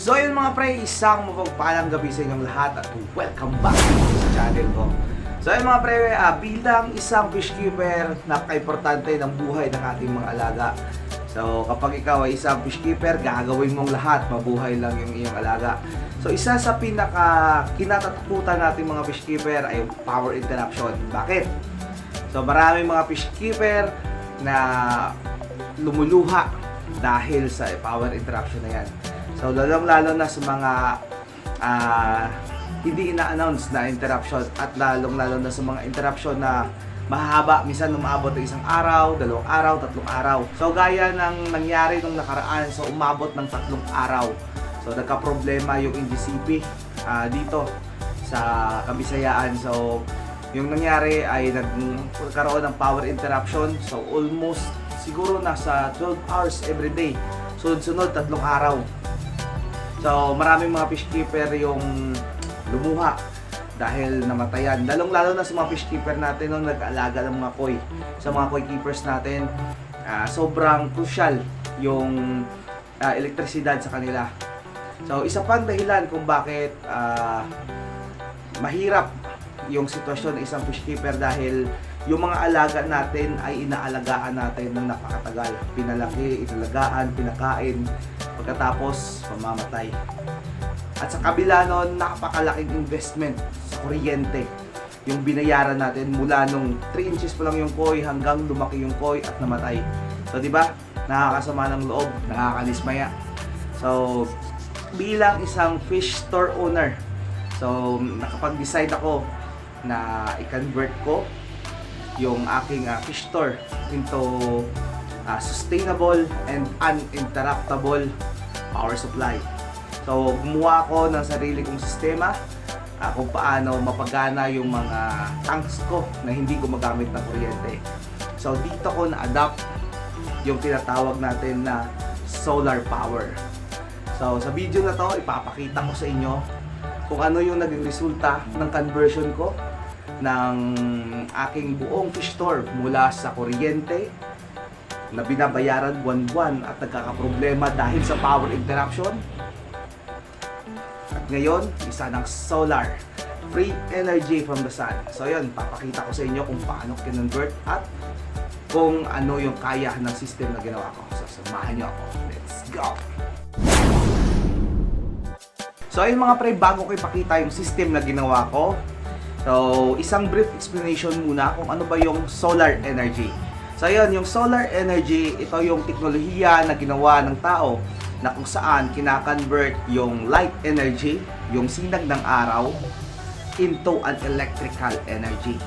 So yun mga pre, isang mapagpalang gabi sa inyong lahat at welcome back sa channel ko. So yun mga pre, bilang isang fish keeper, napaka-importante ng buhay ng ating mga alaga. So kapag ikaw ay isang fish keeper, gagawin mong lahat, mabuhay lang yung iyong alaga. So isa sa pinaka kinatatakutan nating mga fish keeper ay power interruption. Bakit? So maraming mga fish keeper na lumuluha dahil sa power interruption na yan. So lalong-lalo na sa mga hindi ina-announce na interruption at lalong-lalo na sa mga interruption na mahaba, minsan umaabot ng isang araw, 2 araw, 3 araw. So gaya ng nangyari nung nakaraan, so umabot ng 3 araw. So nagka-problema yung NGCP dito sa Kabisayaan. So yung nangyari ay nagkaroon ng power interruption. So almost siguro nasa 12 hours every day. Sunod-sunod 3 araw. So maraming mga fish keeper yung lumuha dahil namatayan. Lalong-lalo na sa mga fish keeper natin nung nag-aalaga ng mga koi. Sa mga koi keepers natin, sobrang crucial yung elektrisidad sa kanila. So isa pang dahilan kung bakit mahirap yung sitwasyon ng isang fish keeper dahil yung mga alaga natin ay inaalagaan natin ng napakatagal. Pinalaki, inalagaan, pinakain, pagkatapos pamamatay. At sa kabila nun, napakalaking investment sa kuryente yung binayaran natin mula nung 3 inches pa lang yung koi hanggang lumaki yung koi at namatay. So di ba? Nakakasama ng loob, nakakalismaya. So bilang isang fish store owner, so nakapag-decide ako na i-convert ko yung aking fish store into sustainable and uninterruptible power supply. So gumawa ako ng sarili kong sistema kung paano mapagana yung mga tanks ko na hindi gumagamit ng kuryente. So dito ko na-adapt yung tinatawag natin na solar power. So sa video na to, ipapakita ko sa inyo kung ano yung naging resulta ng conversion ko ng aking buong fish store mula sa kuryente na binabayaran buwan-buwan at nagkakaproblema dahil sa power interruption. At ngayon, isa ng solar, free energy from the sun. So yun, papakita ko sa inyo kung paano kinonvert at kung ano yung kaya ng system na ginawa ko. So samahan nyo ako. Let's go! So ayun mga pre, bago ko ipakita yung system na ginawa ko, so isang brief explanation muna kung ano ba yung solar energy. So ayun, yung solar energy, ito yung teknolohiya na ginawa ng tao na kung saan kina-convert yung light energy, yung sinag ng araw, into an electrical energy.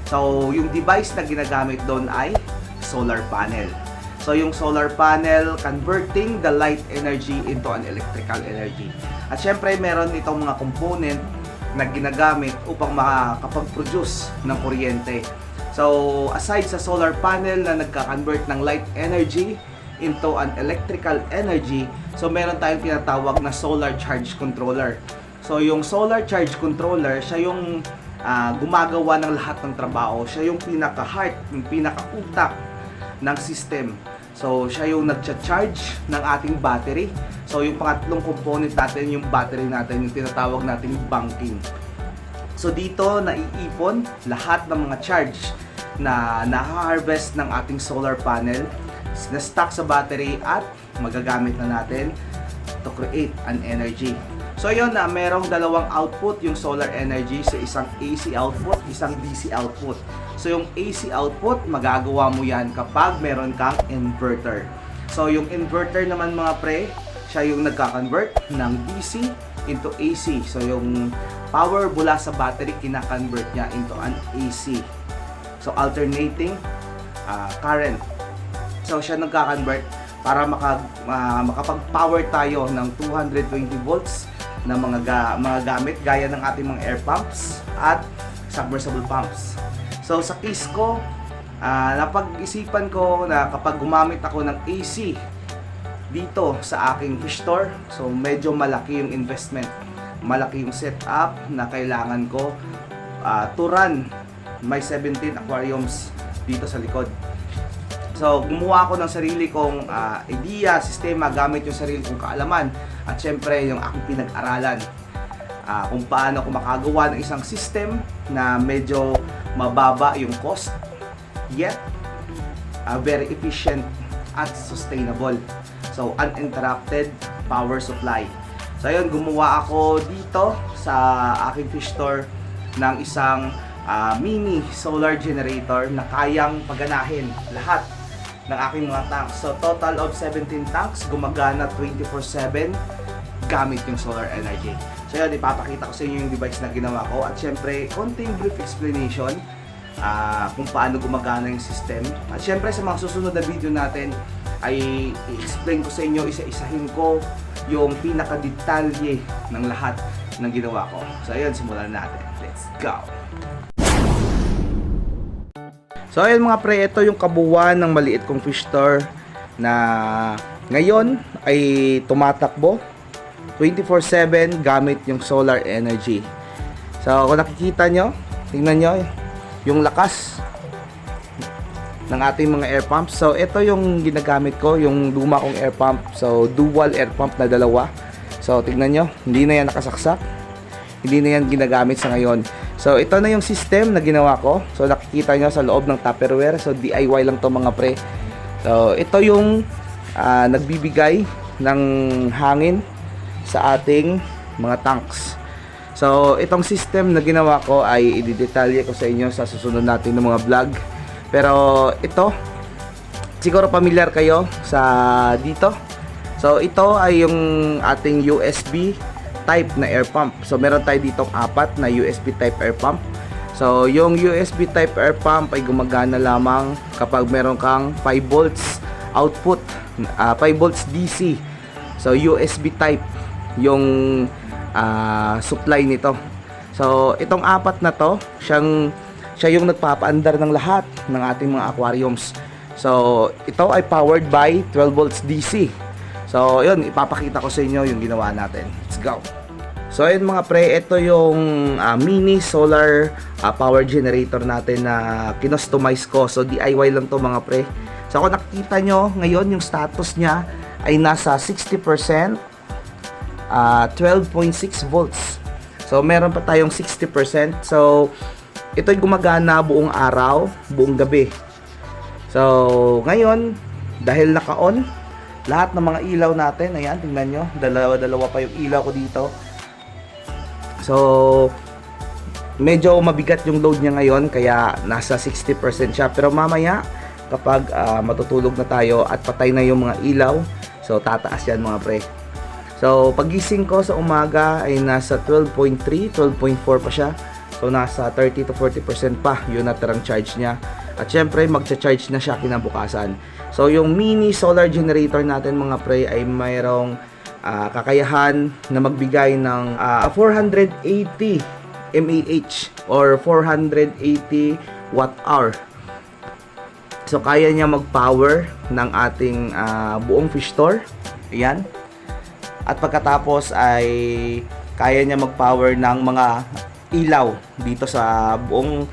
So yung device na ginagamit doon ay solar panel. So yung solar panel converting the light energy into an electrical energy. At syempre meron itong mga component na ginagamit upang makakapag-produce ng kuryente. So aside sa solar panel na nagka-convert ng light energy into an electrical energy, so meron tayong tinatawag na solar charge controller. So yung solar charge controller, siya yung gumagawa ng lahat ng trabaho. Siya yung pinaka-heart, yung pinaka-utak ng system. So siya yung nagcha-charge ng ating battery. So yung pangatlong component natin, yung battery natin, yung tinatawag nating banking. So dito naiipon lahat ng mga charge na na-harvest ng ating solar panel, na stock sa battery at magagamit na natin to create an energy. So yun na merong dalawang output yung solar energy, so isang AC output, isang DC output. So yung AC output, magagawa mo yan kapag meron kang inverter. So yung inverter naman mga pre, siya yung nagka-convert ng DC into AC. So yung power mula sa battery, kina-convert niya into an AC. So alternating current. So siya nagka-convert para makapag-power tayo ng 220 volts na mga gamit gaya ng ating mga air pumps at submersible pumps. So sa case ko, napag-isipan ko na kapag gumamit ako ng AC dito sa aking fish store, so medyo malaki yung investment, malaki yung setup na kailangan ko to run my 17 aquariums dito sa likod. So gumawa ako ng sarili kong idea, sistema, gamit yung sarili kong kaalaman At syempre, yung aking pinag-aralan kung paano ako makagawa ng isang system na medyo mababa yung cost, yet very efficient at sustainable. So, uninterrupted power supply. So, ayun, gumawa ako dito sa aking fish store ng isang mini solar generator na kayang paganahin lahat ng aking mga tanks. So, total of 17 tanks, gumagana 24/7 gamit yung solar energy. So, yun, ipapakita ko sa inyo yung device na ginawa ko. At syempre, konting brief explanation kung paano gumagana yung system. At syempre, sa mga susunod na video natin, ay i-explain ko sa inyo, isa-isahin ko yung pinaka-detalye ng lahat ng ginawa ko. So, ayun, simulan natin. Let's go! So, ayun mga pre, ito yung kabuuan ng maliit kong fish store na ngayon ay tumatakbo 24/7 gamit yung solar energy. So, kung nakikita nyo, tingnan nyo yung lakas ng ating mga air pumps. So, ito yung ginagamit ko, yung luma kong air pump. So, dual air pump na dalawa. So, tingnan nyo, hindi na yan nakasaksak. Hindi na yan ginagamit sa ngayon. So, ito na yung system na ginawa ko. So, nakikita nyo sa loob ng Tupperware. So, DIY lang to mga pre. So, ito yung nagbibigay ng hangin sa ating mga tanks. So, itong system na ginawa ko ay i-detalye ko sa inyo sa susunod natin ng mga vlog. Pero ito, siguro familiar kayo sa dito. So, ito ay yung ating USB type na air pump. So, meron tayo ditong 4 na USB type air pump. So, yung USB type air pump ay gumagana lamang kapag meron kang 5 volts output, 5 volts DC. So, USB type yung supply nito. So, itong 4 na to, siya yung nagpapaandar ng lahat ng ating mga aquariums. So, ito ay powered by 12 volts DC. So, yun, ipapakita ko sa inyo yung ginawa natin. Let's go! So, ayun mga pre, ito yung mini solar power generator natin na kinustomize ko. So, DIY lang to mga pre. So, kung nakikita nyo, ngayon yung status niya ay nasa 60%, 12.6 volts. So, meron pa tayong 60%. So, ito'y gumagana buong araw, buong gabi. So, ngayon, dahil naka-on, lahat ng mga ilaw natin, ayan, tingnan nyo, dalawa pa yung ilaw ko dito. So, medyo mabigat yung load niya ngayon, kaya nasa 60% siya. Pero mamaya, kapag matutulog na tayo at patay na yung mga ilaw, so, tataas yan mga pre. So, pagising ko sa umaga ay nasa 12.3, 12.4 pa siya. So, nasa 30 to 40% pa yung natirang charge niya. At syempre, magcha-charge na siya kinabukasan. So, yung mini solar generator natin mga pre ay mayroong kakayahan na magbigay ng 480 mAh or 480 watt-hour. So, kaya niya mag-power ng ating buong fish store. Ayan. At pagkatapos ay kaya niya mag-power ng mga ilaw dito sa buong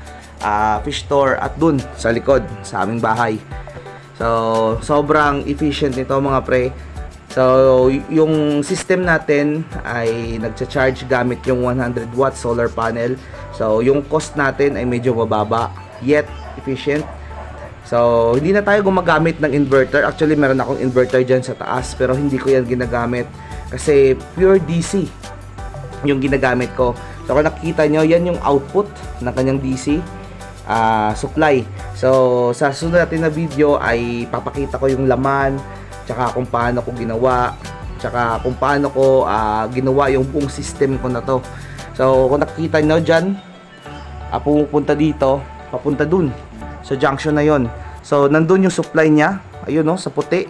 fish store at dun sa likod sa aming bahay. So, sobrang efficient nito mga pre. So, yung system natin ay nagcha-charge gamit yung 100 watt solar panel. So, yung cost natin ay medyo mababa, yet efficient. So, hindi na tayo gumagamit ng inverter. Actually, meron akong inverter dyan sa taas, pero hindi ko yan ginagamit kasi pure DC yung ginagamit ko. So, kung nakikita nyo, yan yung output ng kanyang DC supply. So, sa sunod natin na video ay papakita ko yung laman, tsaka kung paano ko ginawa, tsaka kung paano ko ginawa yung buong system ko na to. So, kung nakikita nyo dyan, pumupunta dito, papunta dun sa junction na yon. So, nandun yung supply niya, ayun no, sa puti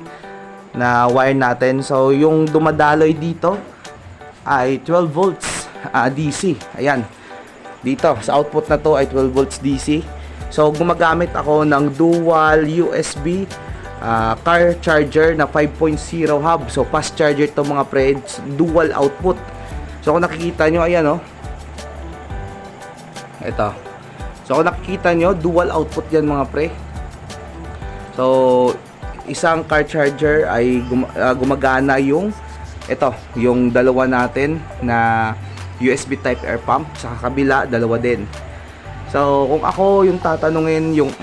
na wire natin. So, yung dumadaloy dito ay 12 volts DC. Ayan. Dito, sa output na to ay 12 volts DC. So, gumagamit ako ng dual USB car charger na 5.0 hub. So, fast charger to mga pre, dual output. So, kung nakikita nyo, ayan o. Ito. So, kung nakikita nyo, dual output yan mga pre. So, isang car charger ay gumagana yung ito, yung dalawa natin na USB type air pump, sa kabila dalawa din. So kung ako yung tatanungin, yung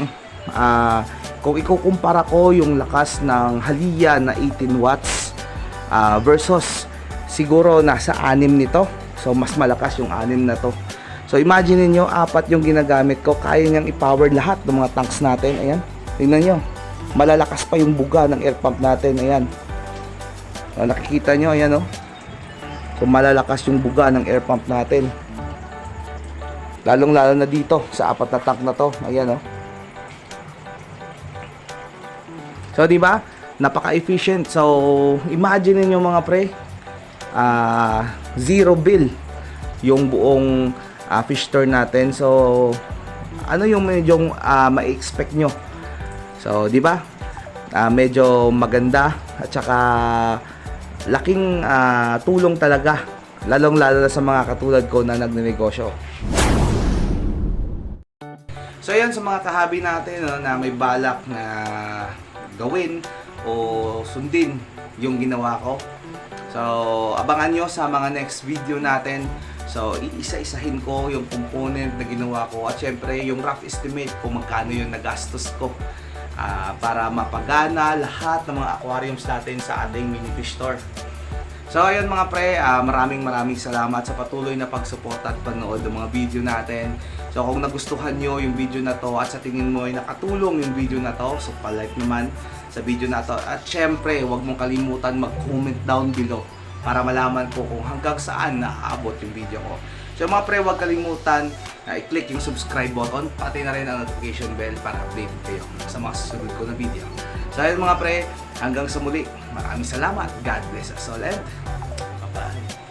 kung ikukumpara ko yung lakas ng Haliya na 18 watts versus siguro nasa 6 nito. So mas malakas yung 6 na to. So imagine niyo, 4 yung ginagamit ko, kaya niyang i-power lahat ng mga tanks natin. Ayan, tingnan niyo, malalakas pa yung buga ng air pump natin. Ayan, nakikita niyo, ayan, oh. So malalakas yung buga ng air pump natin, lalong lalo na dito sa 4 na tank na to. Ayan, oh. So di ba, napaka-efficient. So imagine niyo mga pre, zero bill yung buong fish store natin. So ano yung medyo ma-expect nyo? So di ba, medyo maganda at saka laking tulong talaga, lalong lalo na sa mga katulad ko na nagnenegosyo. So yan, sa mga kahabi natin, no, na may balak na gawin o sundin yung ginawa ko. So abangan nyo sa mga next video natin. So iisa-isahin ko yung component na ginawa ko, at syempre yung rough estimate kung magkano yung nagastos ko para mapagana lahat ng mga aquariums natin sa ating mini fish store. So ayun mga pre, maraming salamat sa patuloy na pagsuporta at panood ng mga video natin. So kung nagustuhan nyo yung video na to at sa tingin mo ay nakatulong yung video na to, so pa-like naman sa video na to. At syempre, huwag mong kalimutan mag-comment down below para malaman ko kung hanggang saan naaabot yung video ko. So mga pre, huwag kalimutan na i-click yung subscribe button, pati na rin ang notification bell para update kayo sa mga susunod ko na video. So ayun mga pre, hanggang sa muli, maraming salamat. God bless us all and bye-bye.